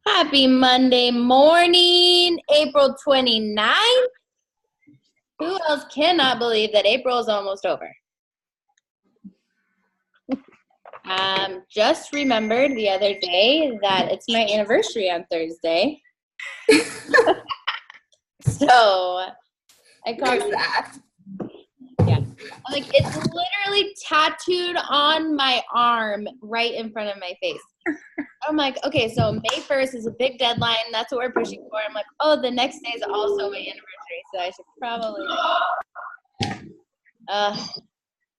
Happy Monday morning, April 29th. Who else cannot believe that April is almost over? Just remembered the other day that it's my anniversary on Thursday. So I called that. Yeah. Like, it's literally tattooed on my arm right in front of my face. I'm like, okay, so May 1st is a big deadline. That's what we're pushing for. I'm like, oh, the next day is also my anniversary, so I should probably.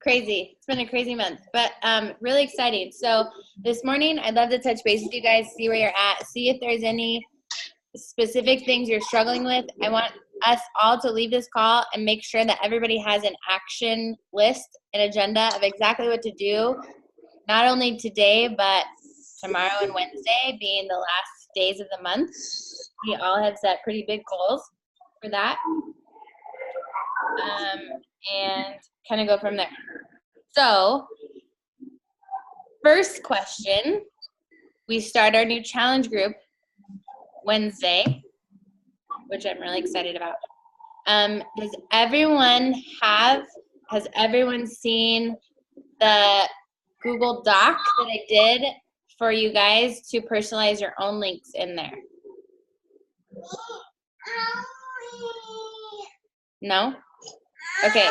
Crazy. It's been a crazy month, but really exciting. So this morning, I'd love to touch base with you guys, see where you're at, see if there's any specific things you're struggling with. I want us all to leave this call and make sure that everybody has an action list, an agenda of exactly what to do, not only today, but tomorrow and Wednesday being the last days of the month. We all have set pretty big goals for that. And kind of go from there. So, first question, we start our new challenge group Wednesday, which I'm really excited about. Has everyone seen the Google Doc that I did for you guys to personalize your own links in there? No? Okay.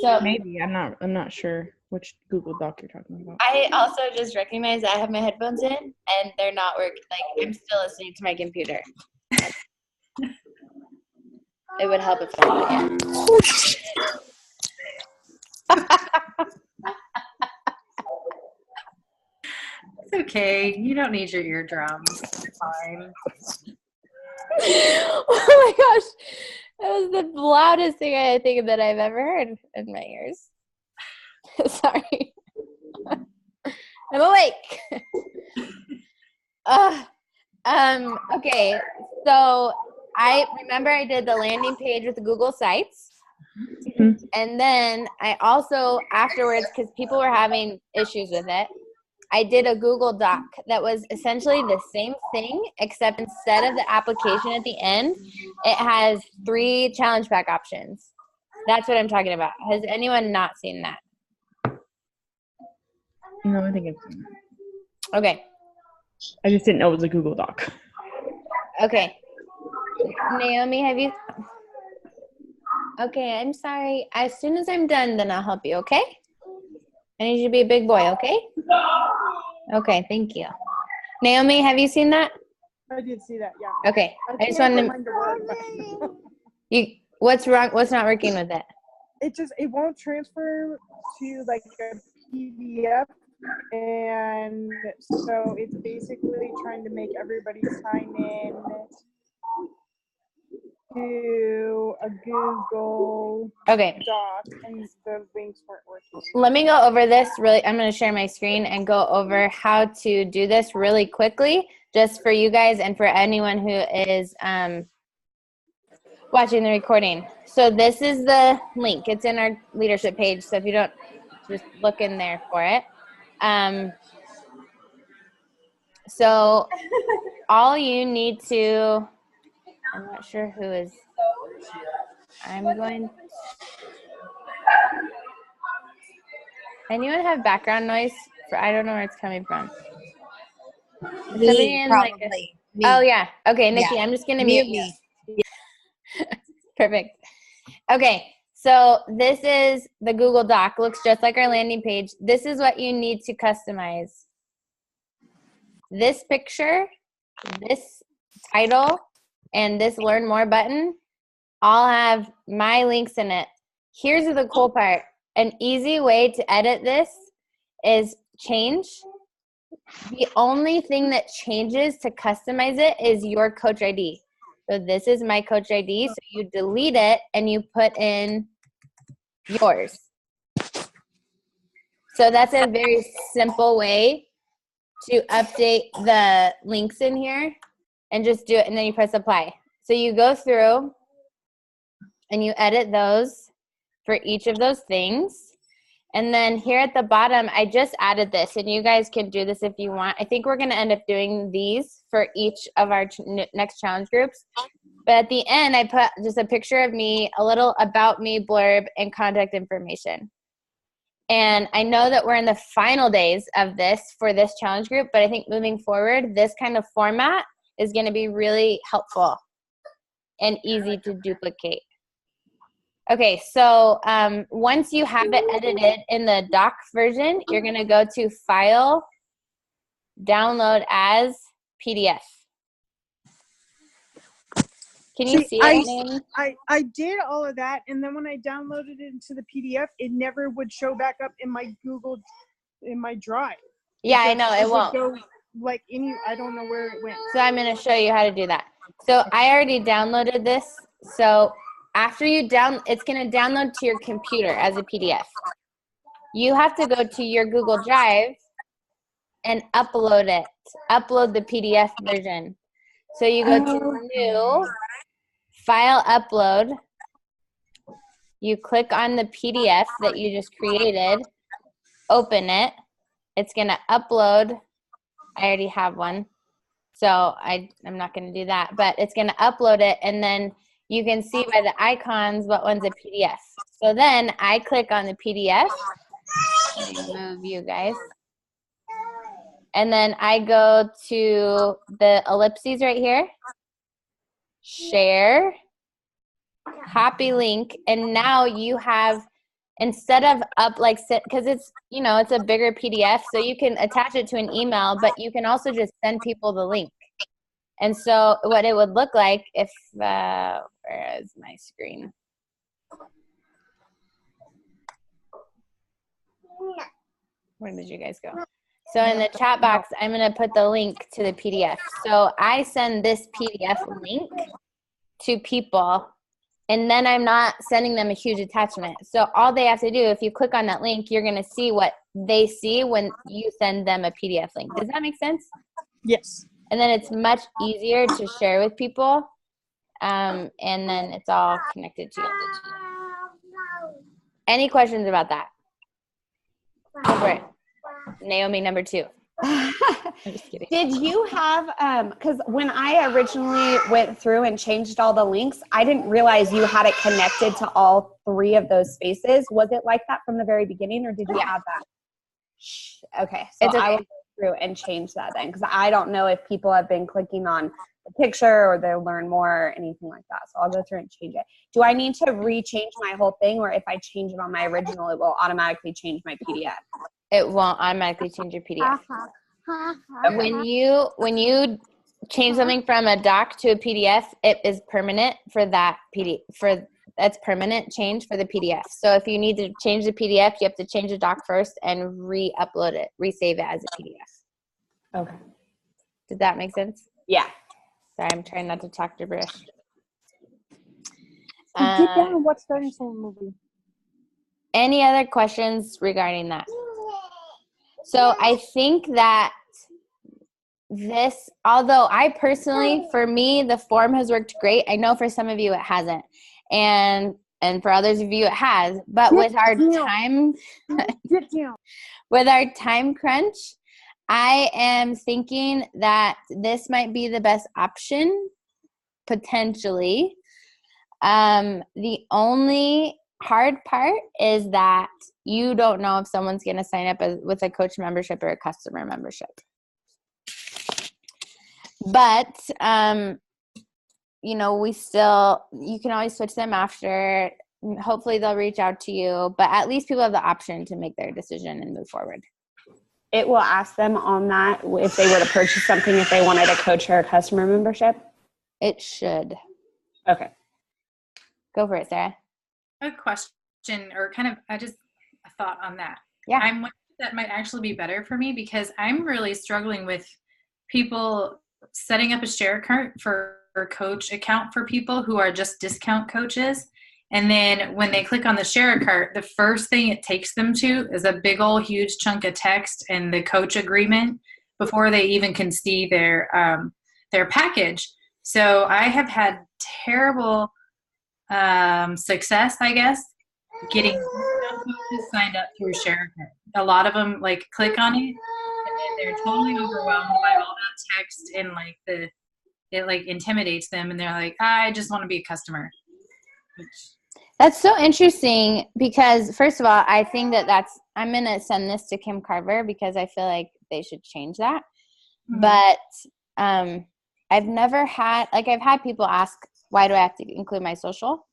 So maybe I'm not sure which Google Doc you're talking about. I also just recognized I have my headphones in and they're not working. Like, I'm still listening to my computer. It would help if I did. It's okay. You don't need your eardrums. It's fine. Oh my gosh. That was the loudest thing I think that I've ever heard in my ears. Sorry. I'm awake. Okay, so I remember I did the landing page with the Google Sites. Mm-hmm. And then I also, afterwards, because people were having issues with it, I did a Google Doc that was essentially the same thing, except instead of the application at the end, it has 3 challenge pack options. That's what I'm talking about. Has anyone not seen that? No, I think I've seen that. Okay. I just didn't know it was a Google Doc. Okay. Naomi, have you? Okay, I'm sorry. As soon as I'm done, then I'll help you, okay? I need you to be a big boy, okay? Okay, thank you. Naomi, have you seen that? I did see that, yeah. Okay. I just wanted to what's wrong? What's not working with it? It won't transfer to like a PDF, and so it's basically trying to make everybody sign in to a Google Doc, and the links weren't working. Let me go over this really. I'm going to share my screen and go over how to do this really quickly, just for you guys and for anyone who is watching the recording. So this is the link. It's in our leadership page, so if you don't, just look in there for it. So all you need to, I'm not sure who is, anyone have background noise? I don't know where it's coming from. Me, probably. Me. Oh, yeah. Okay, Nikki, yeah. I'm just going to mute me. you. Perfect. Okay, so this is the Google Doc. Looks just like our landing page. This is what you need to customize. This picture, this title, and this Learn More button all have my links in it. Here's the cool part. An easy way to edit this is change. The only thing that changes to customize it is your coach ID. So this is my coach ID. So you delete it and you put in yours. So that's a very simple way to update the links in here, and just do it, and then you press apply. So you go through and you edit those for each of those things. And then here at the bottom, I just added this, and you guys can do this if you want. I think we're going to end up doing these for each of our next challenge groups. But at the end, I put just a picture of me, a little about me blurb, and contact information. And I know that we're in the final days of this for this challenge group, but I think moving forward, this kind of format is going to be really helpful and easy to duplicate. Okay, so once you have it edited in the doc version, you're going to go to File, Download as PDF. Can you see it, Naomi? I did all of that, and then when I downloaded it into the PDF, it never would show back up in my in my Drive. Yeah, I know, it won't. Go, like I don't know where it went. So I'm going to show you how to do that. So I already downloaded this. So after you it's going to download to your computer as a PDF. You have to go to your Google Drive and upload it. Upload the PDF version. So you go to New, File, Upload. You click on the PDF that you just created. Open it. It's going to upload. I already have one. So I'm not going to do that. But it's going to upload it, and then you can see by the icons what one's a PDF. So then I click on the PDF. Let me move you guys. And then I go to the ellipses right here. Share. Copy link. And now you have, instead of because it's, it's a bigger PDF, so you can attach it to an email, but you can also just send people the link. And so what it would look like if, where is my screen? Where did you guys go? So in the chat box, I'm going to put the link to the PDF. So I send this PDF link to people, and then I'm not sending them a huge attachment. So all they have to do, if you click on that link, you're going to see what they see when you send them a PDF link. Does that make sense? Yes. And then it's much easier to share with people. And then it's all connected to you. Any questions about that? Go for it. Naomi, number 2. I'm just kidding. Did you have, because when I originally went through and changed all the links, I didn't realize you had it connected to all 3 of those spaces. Was it like that from the very beginning, or did you have that? Okay, so it's okay. I will go through and change that then, because I don't know if people have been clicking on the picture or they'll learn more or anything like that. So I'll go through and change it. Do I need to re-change my whole thing, or if I change it on my original, it will automatically change my PDF? It won't automatically change your PDF. Okay. When you change something from a doc to a PDF, it is permanent for that PDF. That's permanent change for the PDF. So if you need to change the PDF, you have to change the doc first and re-upload it, resave it as a PDF. Okay. Did that make sense? Yeah. Sorry, I'm trying not to talk gibberish. Get down and watch Dinosaur movie. Any other questions regarding that? So I think that this, although I personally, for me, the form has worked great. I know for some of you it hasn't. And for others of you it has. But with our time, with our time crunch, I am thinking that this might be the best option, potentially. The only hard part is that you don't know if someone's going to sign up with a coach membership or a customer membership. But, you can always switch them after. Hopefully they'll reach out to you, but at least people have the option to make their decision and move forward. It will ask them on that if they were to purchase something, if they wanted a coach or a customer membership? It should. Okay. Go for it, Sarah. A question, or kind of just a thought on that. Yeah. I'm wondering if that might actually be better for me, because I'm really struggling with people setting up a share cart for a coach account for people who are just discount coaches. And then when they click on the share cart, the first thing it takes them to is a big old huge chunk of text and the coach agreement before they even can see their package. So I have had terrible success, I guess, getting coaches signed up through ShareCart. A lot of them like click on it, and then they're totally overwhelmed by all that text, and like it like intimidates them, and they're like, I just want to be a customer. That's so interesting because, first of all, I think I'm going to send this to Kim Carver because I feel like they should change that. Mhm. But I've never had, like, I've had people ask, why do I have to include my social?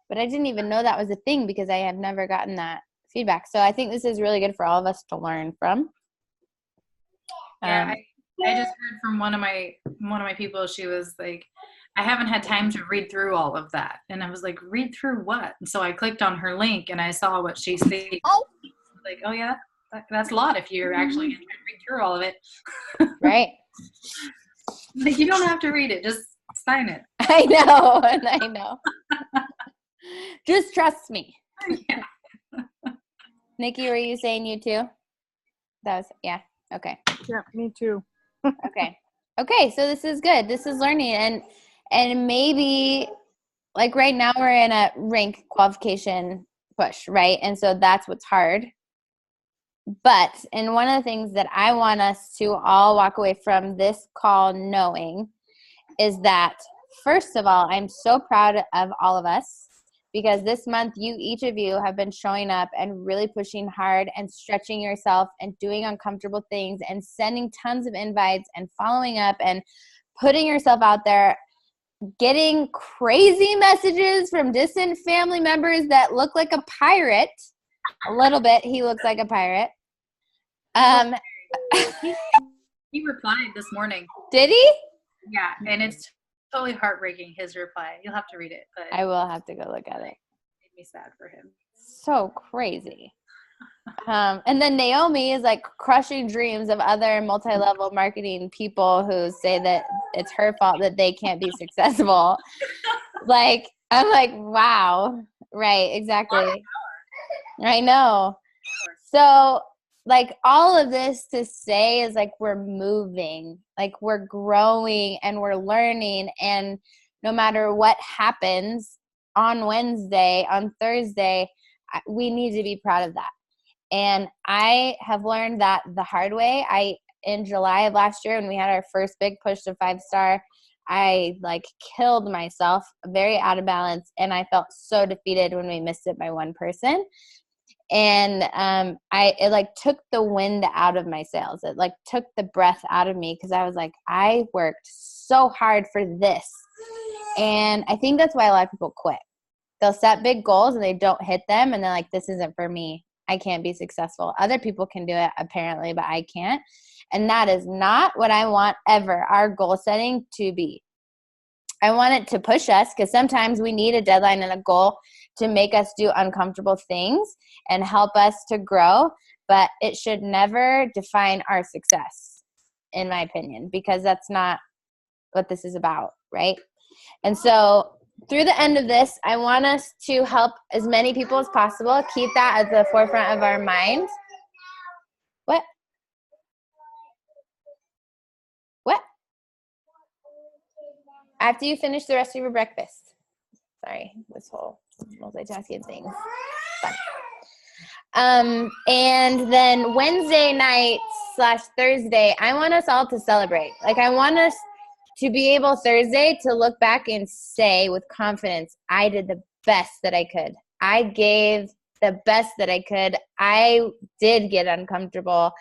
But I didn't even know that was a thing because I have never gotten that feedback. So I think this is really good for all of us to learn from. Yeah, I just heard from one of my people. She was like, I haven't had time to read through all of that, and I was like, read through what? And so I clicked on her link, and I saw what she said. Like, oh yeah, that's a lot if you're actually going to read through all of it. Right. Like, you don't have to read it; just sign it. I know. Just trust me. Yeah. Nikki, were you saying you too? Yeah. Okay. Yeah, me too. Okay, so this is good. This is learning, and maybe like right now we're in a rank qualification push, right? And so that's what's hard. And one of the things that I want us to all walk away from this call knowing is that, first of all, I'm so proud of all of us because this month each of you have been showing up and really pushing hard and stretching yourself and doing uncomfortable things and sending tons of invites and following up and putting yourself out there, getting crazy messages from distant family members that look like a pirate. A little bit, he looks like a pirate. He replied this morning. Did he? Yeah, and it's totally heartbreaking, his reply. You'll have to read it, but I will have to go look at it. made me sad for him. So crazy. And then Naomi is like crushing dreams of other multi-level marketing people who say that it's her fault that they can't be successful. Like, I'm like, wow. Right, exactly. I know. So like all of this to say is like we're moving, like we're growing and we're learning, and no matter what happens on Wednesday, on Thursday, we need to be proud of that. And I have learned that the hard way. In July of last year when we had our first big push to 5-star, I like killed myself, very out of balance, and I felt so defeated when we missed it by one person. And it like took the wind out of my sails. It like took the breath out of me because I was like, I worked so hard for this. And I think that's why a lot of people quit. They'll set big goals and they don't hit them, and they're like, this isn't for me. I can't be successful. Other people can do it apparently, but I can't. And that is not what I want ever our goal setting to be. I want it to push us because sometimes we need a deadline and a goal to make us do uncomfortable things and help us to grow, but it should never define our success, in my opinion, because that's not what this is about, right? And so through the end of this, I want us to help as many people as possible. Keep that at the forefront of our mind. What? After you finish the rest of your breakfast. Sorry, this whole multitasking thing. And then Wednesday night / Thursday, I want us all to celebrate. Like, I want us to be able Thursday to look back and say with confidence, I did the best that I could. I gave the best that I could. I did get uncomfortable.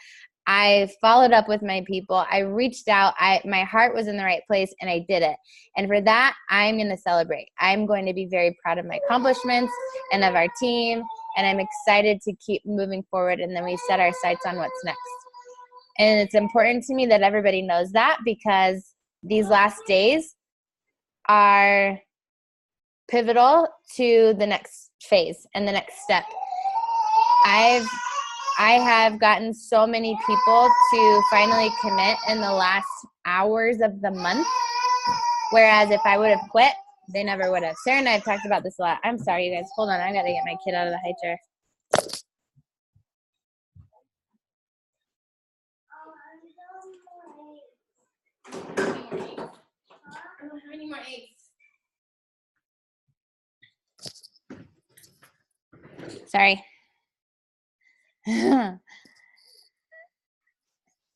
I followed up with my people. I reached out. My heart was in the right place, and I did it. And for that, I'm going to celebrate. I'm going to be very proud of my accomplishments and of our team, and I'm excited to keep moving forward, and then we set our sights on what's next. And it's important to me that everybody knows that because these last days are pivotal to the next phase and the next step. I have gotten so many people to finally commit in the last hours of the month, whereas if I would have quit, they never would have. Sarah and I have talked about this a lot. I'm sorry, you guys. Hold on. I got to get my kid out of the high chair. I don't have any more eggs. Sorry.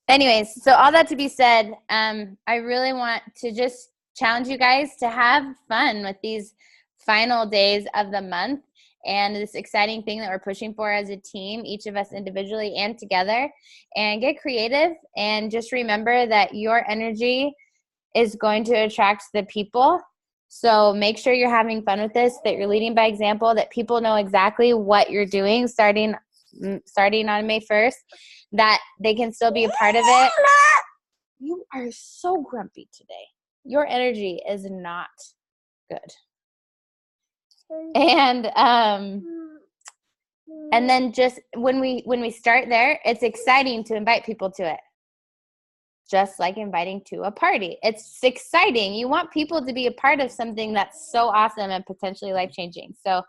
Anyways, so all that to be said, I really want to just challenge you guys to have fun with these final days of the month and this exciting thing that we're pushing for as a team, each of us individually and together, and get creative. And just remember that your energy is going to attract the people. So make sure you're having fun with this, that you're leading by example, that people know exactly what you're doing starting on May 1st, that they can still be a part of it. You are so grumpy today. Your energy is not good. And then just when we start there, it's exciting to invite people to it. Just like inviting to a party. It's exciting. You want people to be a part of something that's so awesome and potentially life-changing. So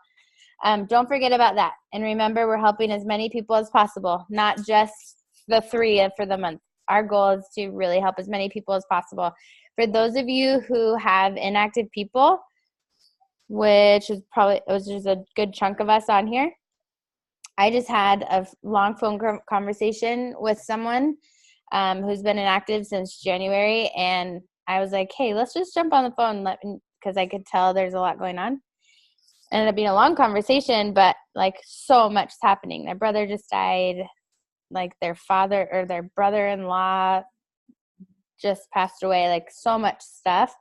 don't forget about that. And remember, we're helping as many people as possible, not just the 3 for the month. Our goal is to really help as many people as possible. For those of you who have inactive people, which is just a good chunk of us on here, I just had a long phone conversation with someone who's been inactive since January, and I was like, hey, let's just jump on the phone because I could tell there's a lot going on. Ended up being a long conversation, but like so much is happening. Their brother just died, like their father or their brother-in-law just passed away, like so much stuff.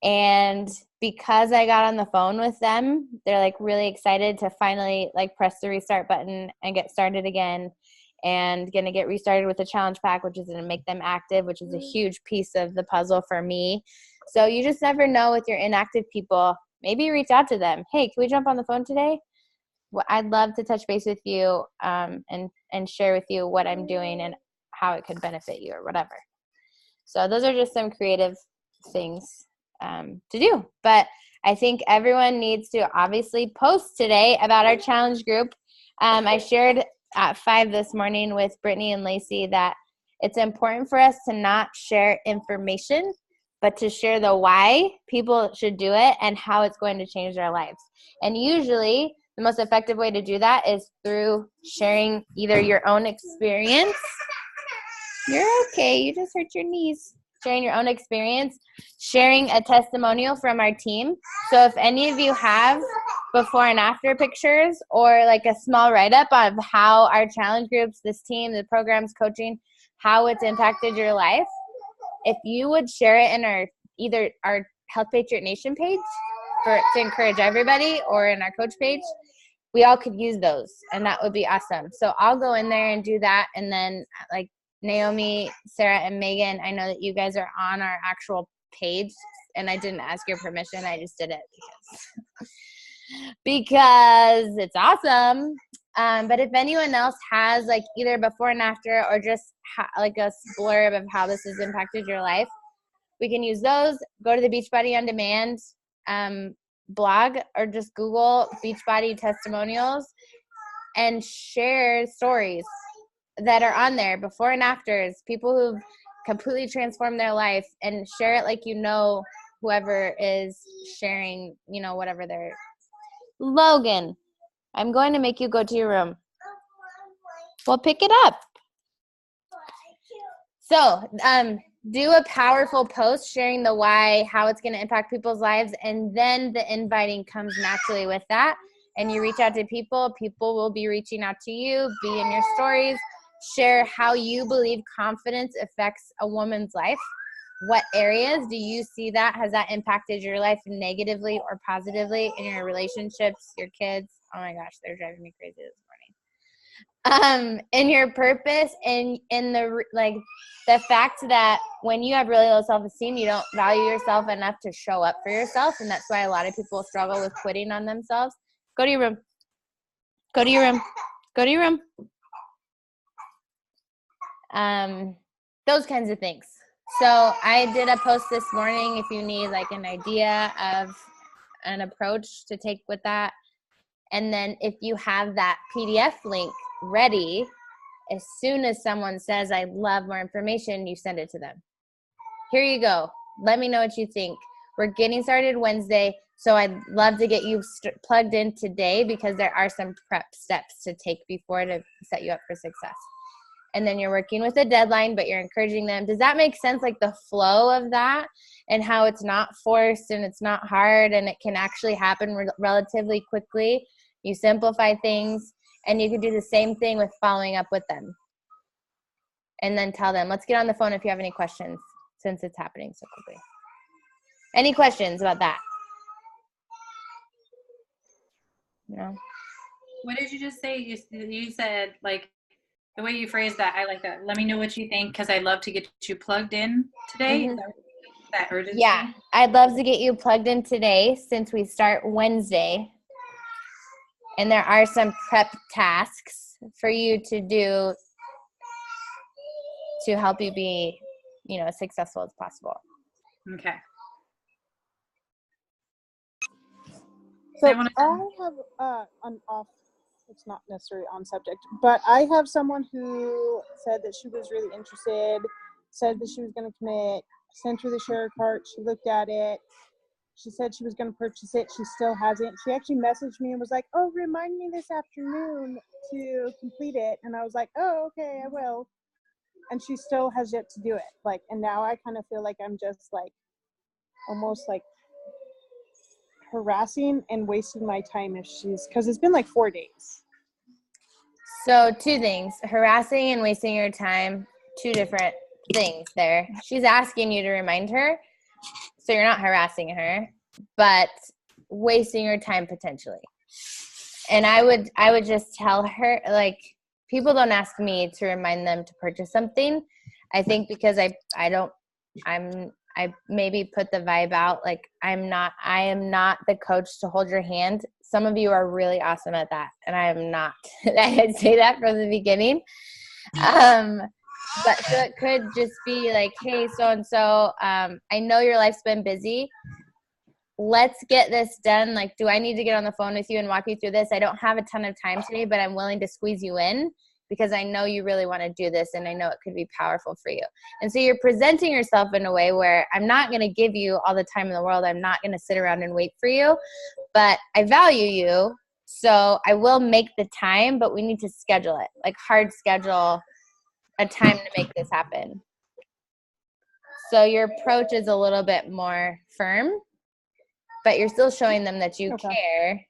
And because I got on the phone with them, they're like really excited to finally like press the restart button and get started again, and going to get restarted with the challenge pack, which is going to make them active, which is a huge piece of the puzzle for me. So you just never know with your inactive people. Maybe reach out to them. Hey, can we jump on the phone today? Well, I'd love to touch base with you and share with you what I'm doing and how it could benefit you or whatever. So those are just some creative things to do. But I think everyone needs to obviously post today about our challenge group. I shared at 5 this morning with Brittany and Lacey that it's important for us to not share information, but to share the why people should do it and how it's going to change their lives. And usually the most effective way to do that is through sharing either your own experience. You're okay. You just hurt your knees. Sharing your own experience, sharing a testimonial from our team. So if any of you have before and after pictures or like a small write-up of how our challenge groups, this team, the programs, coaching, how it's impacted your life, if you would share it in either our Health Patriot Nation page to encourage everybody, or in our coach page, we all could use those, and that would be awesome. So I'll go in there and do that, and then like Naomi, Sarah, and Megan, I know that you guys are on our actual page, and I didn't ask your permission. I just did it because it's awesome. But if anyone else has like either before and after, or just like a blurb of how this has impacted your life, we can use those. Go to the Beachbody On Demand blog, or just Google Beachbody testimonials and share stories that are on there, before and afters, people who've completely transformed their life, and share it like whoever is sharing, whatever they're. Logan, I'm going to make you go to your room. Well, pick it up. So, do a powerful post sharing the why, how it's going to impact people's lives, and then the inviting comes naturally with that. And you reach out to people will be reaching out to you, be in your stories. Share how you believe confidence affects a woman's life. What areas do you see that? Has that impacted your life negatively or positively in your relationships, your kids? Oh my gosh, they're driving me crazy this morning. In your purpose, and in the fact that when you have really low self-esteem, you don't value yourself enough to show up for yourself, and that's why a lot of people struggle with quitting on themselves. Go to your room. Go to your room. Go to your room. Those kinds of things. So I did a post this morning if you need like an idea of an approach to take with that. And then if you have that PDF link ready, as soon as someone says, I'd love more information, you send it to them. Here you go. Let me know what you think. We're getting started Wednesday. So I'd love to get you plugged in today because there are some prep steps to take before to set you up for success. And then you're working with a deadline, but you're encouraging them. Does that make sense? Like the flow of that and how it's not forced and it's not hard and it can actually happen relatively quickly. You simplify things and you can do the same thing with following up with them. And then tell them, let's get on the phone if you have any questions since it's happening so quickly. Any questions about that? No? What did you just say? You said, like, the way you phrased that, I like that. Let me know what you think because I'd love to get you plugged in today. Mhm. Is that urgency? Yeah, I'd love to get you plugged in today since we start Wednesday. And there are some prep tasks for you to do to help you be, as successful as possible. Okay. So I wanna- I have an off. It's not necessarily on subject, but I have someone who said that she was really interested, said that she was going to commit, sent her the share cart. She looked at it. She said she was going to purchase it. She still hasn't. She actually messaged me and was like, "Oh, remind me this afternoon to complete it." And I was like, "Oh, okay, I will." And she still has yet to do it. And now I kind of feel like I'm just almost harassing and wasting my time because it's been 4 days. So 2 things, harassing and wasting your time, 2 different things there. She's asking you to remind her, so you're not harassing her, but wasting your time potentially. And I would just tell her, people don't ask me to remind them to purchase something. I think because I maybe put the vibe out, I am not the coach to hold your hand. Some of you are really awesome at that, and I am not. I'd say that from the beginning. But so it could just be hey, so-and-so, I know your life's been busy. Let's get this done. Do I need to get on the phone with you and walk you through this? I don't have a ton of time today, but I'm willing to squeeze you in because I know you really want to do this and I know it could be powerful for you. And so you're presenting yourself in a way where I'm not going to give you all the time in the world. I'm not going to sit around and wait for you, but I value you. So I will make the time, but we need to schedule it, hard schedule a time to make this happen. So your approach is a little bit more firm, but you're still showing them that you care.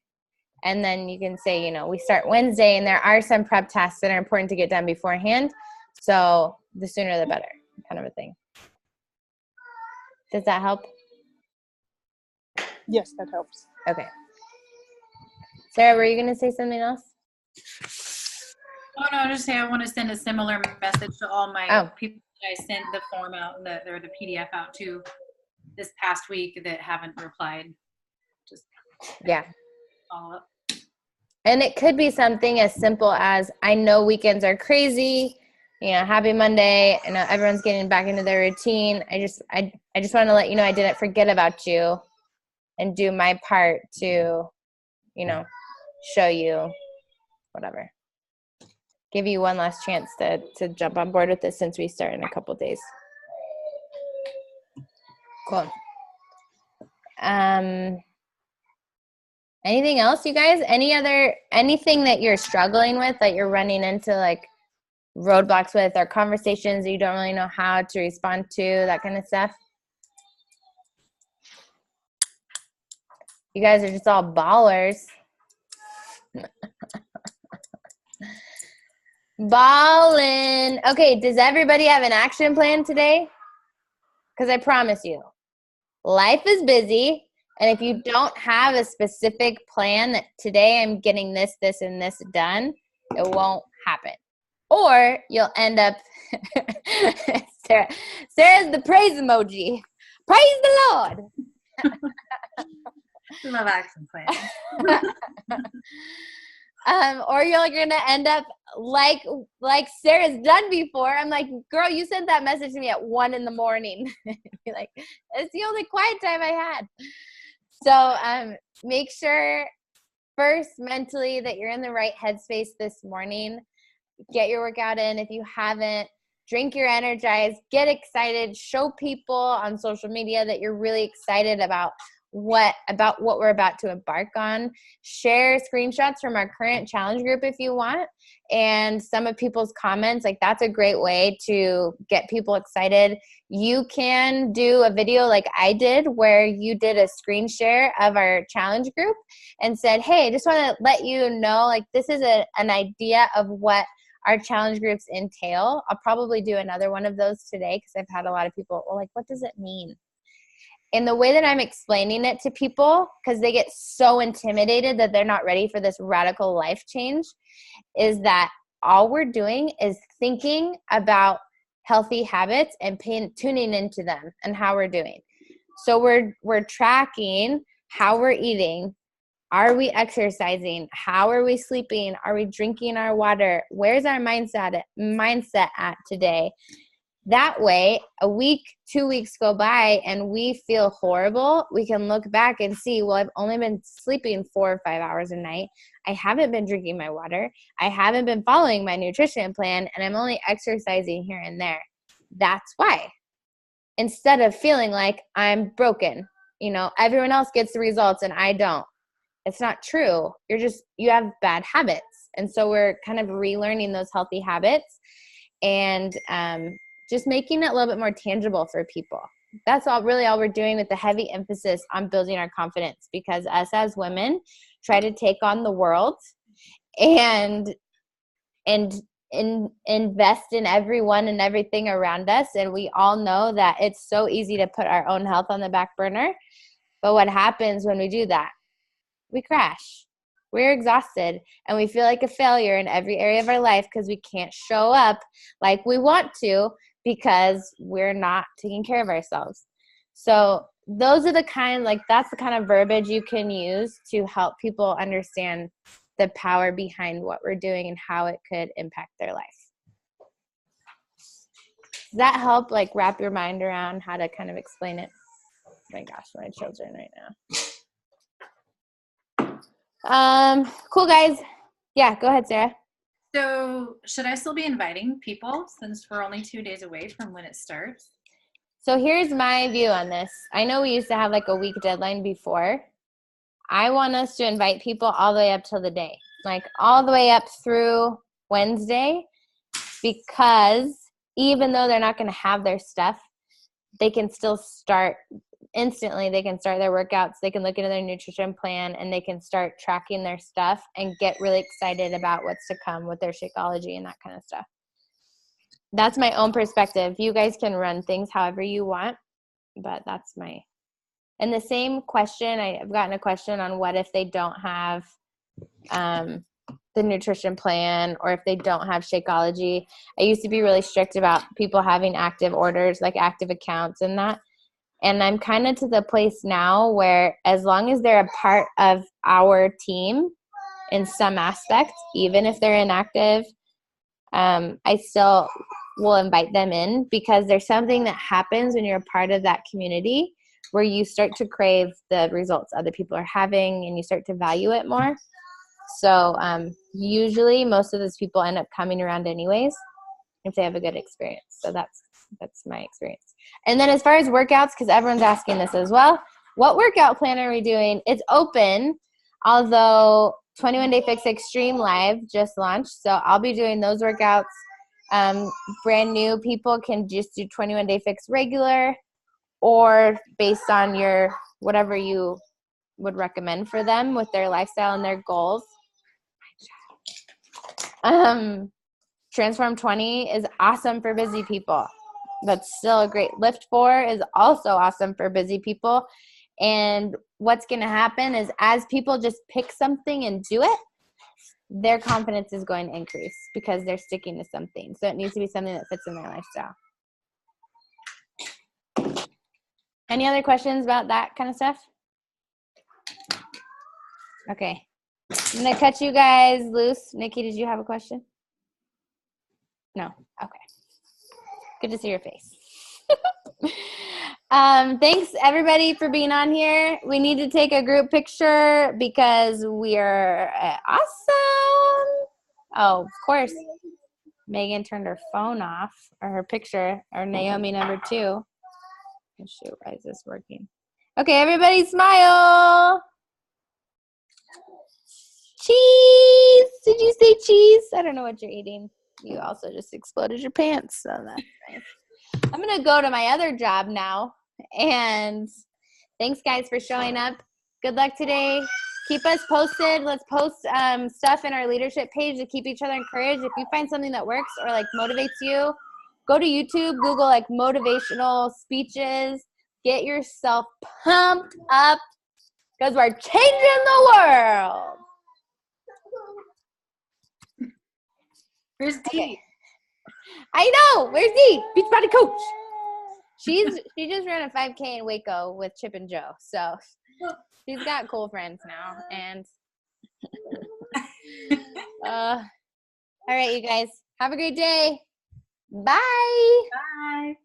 And then you can say, we start Wednesday and there are some prep tasks that are important to get done beforehand. So the sooner the better, kind of a thing. Does that help? Yes, that helps. Okay. Sarah, were you going to say something else? Oh, no, I just say I want to send a similar message to all my people that I sent the form out or the PDF out to this past week that haven't replied. Just follow up. And it could be something as simple as, I know weekends are crazy, happy Monday. I know everyone's getting back into their routine. I just want to let you know I didn't forget about you and do my part to, show you whatever. Give you one last chance to jump on board with this since we start in a couple days. Cool. Anything else, you guys? Anything that you're struggling with, that you're running into roadblocks with, or conversations that you don't really know how to respond to, that kind of stuff? You guys are just all ballers. Ballin'. Okay, does everybody have an action plan today? Because I promise you, life is busy. And if you don't have a specific plan that today I'm getting this, and this done, it won't happen. Or you'll end up, Sarah's the praise emoji. Praise the Lord. I love action plans. Or you're going to end up like Sarah's done before. I'm like, girl, you sent that message to me at 1 a.m. You're like, it's the only quiet time I had. So make sure first mentally that you're in the right headspace this morning. Get your workout in. If you haven't, drink your Energize, get excited, show people on social media that you're really excited about what we're about to embark on. Share screenshots from our current challenge group if you want, and some of people's comments. Like, that's a great way to get people excited. You can do a video like I did where you did a screen share of our challenge group and said, hey, I just want to let you know, like, this is an idea of what our challenge groups entail. I'll probably do another one of those today because I've had a lot of people, well, like, what does it mean? And the way that I'm explaining it to people, because they get so intimidated that they're not ready for this radical life change, is that all we're doing is thinking about healthy habits and tuning into them and how we're doing. So we're tracking how we're eating. Are we exercising? How are we sleeping? Are we drinking our water? Where's our mindset at today? That way, a week, 2 weeks go by and we feel horrible. We can look back and see, well, I've only been sleeping 4 or 5 hours a night. I haven't been drinking my water. I haven't been following my nutrition plan, and I'm only exercising here and there. That's why. Instead of feeling like I'm broken, everyone else gets the results and I don't. It's not true. You have bad habits. And so we're kind of relearning those healthy habits and just making it a little bit more tangible for people. That's all we're doing, with the heavy emphasis on building our confidence, because us as women try to take on the world and invest in everyone and everything around us. And we all know that it's so easy to put our own health on the back burner. But what happens when we do that? We crash. We're exhausted and we feel like a failure in every area of our life because we can't show up like we want to because we're not taking care of ourselves. So that's the kind of verbiage you can use to help people understand the power behind what we're doing and how it could impact their life. Does that help, like, wrap your mind around how to kind of explain it? Oh my gosh, my children right now. Cool, guys. Yeah, go ahead, Sarah. So should I still be inviting people since we're only 2 days away from when it starts? So here's my view on this. I know we used to have like a week deadline before. I want us to invite people all the way up till the day, like all the way up through Wednesday, because even though they're not going to have their stuff, they can still start instantly. They can start their workouts, they can look into their nutrition plan, and they can start tracking their stuff and get really excited about what's to come with their Shakeology and that kind of stuff. That's my own perspective. You guys can run things however you want, but that's my. And the same question, I've gotten a question on what if they don't have the nutrition plan, or if they don't have Shakeology. I used to be really strict about people having active orders, like active accounts and that. And I'm kind of to the place now where as long as they're a part of our team in some aspect, even if they're inactive, I still will invite them in, because there's something that happens when you're a part of that community where you start to crave the results other people are having and you start to value it more. So usually most of those people end up coming around anyways if they have a good experience. So that's my experience. And then as far as workouts, because everyone's asking this as well, what workout plan are we doing? It's open, although 21 Day Fix Extreme Live just launched. So I'll be doing those workouts. Brand new people can just do 21 Day Fix regular, or based on your whatever you would recommend for them with their lifestyle and their goals. Transform 20 is awesome for busy people. That's still a great. Lift 4 is also awesome for busy people. And what's going to happen is as people just pick something and do it, their confidence is going to increase because they're sticking to something. So it needs to be something that fits in their lifestyle. Any other questions about that kind of stuff? Okay. I'm going to cut you guys loose. Nikki, did you have a question? No? Okay. Good to see your face. Thanks, everybody, for being on here. We need to take a group picture because we are awesome. Oh, of course. Megan turned her phone off, or her picture, or Naomi number 2. Oh, shoot, why is this working? Okay, everybody smile. Cheese. Did you say cheese? I don't know what you're eating. You also just exploded your pants, so that's nice. I'm going to go to my other job now. And thanks, guys, for showing up. Good luck today. Keep us posted. Let's post stuff in our leadership page to keep each other encouraged. If you find something that works or like motivates you, go to YouTube, Google like motivational speeches. Get yourself pumped up because we're changing the world. Where's Dee? Okay. I know. Where's Dee? Beachbody coach. She just ran a 5K in Waco with Chip and Joe. So she's got cool friends now. And all right, you guys. Have a great day. Bye. Bye.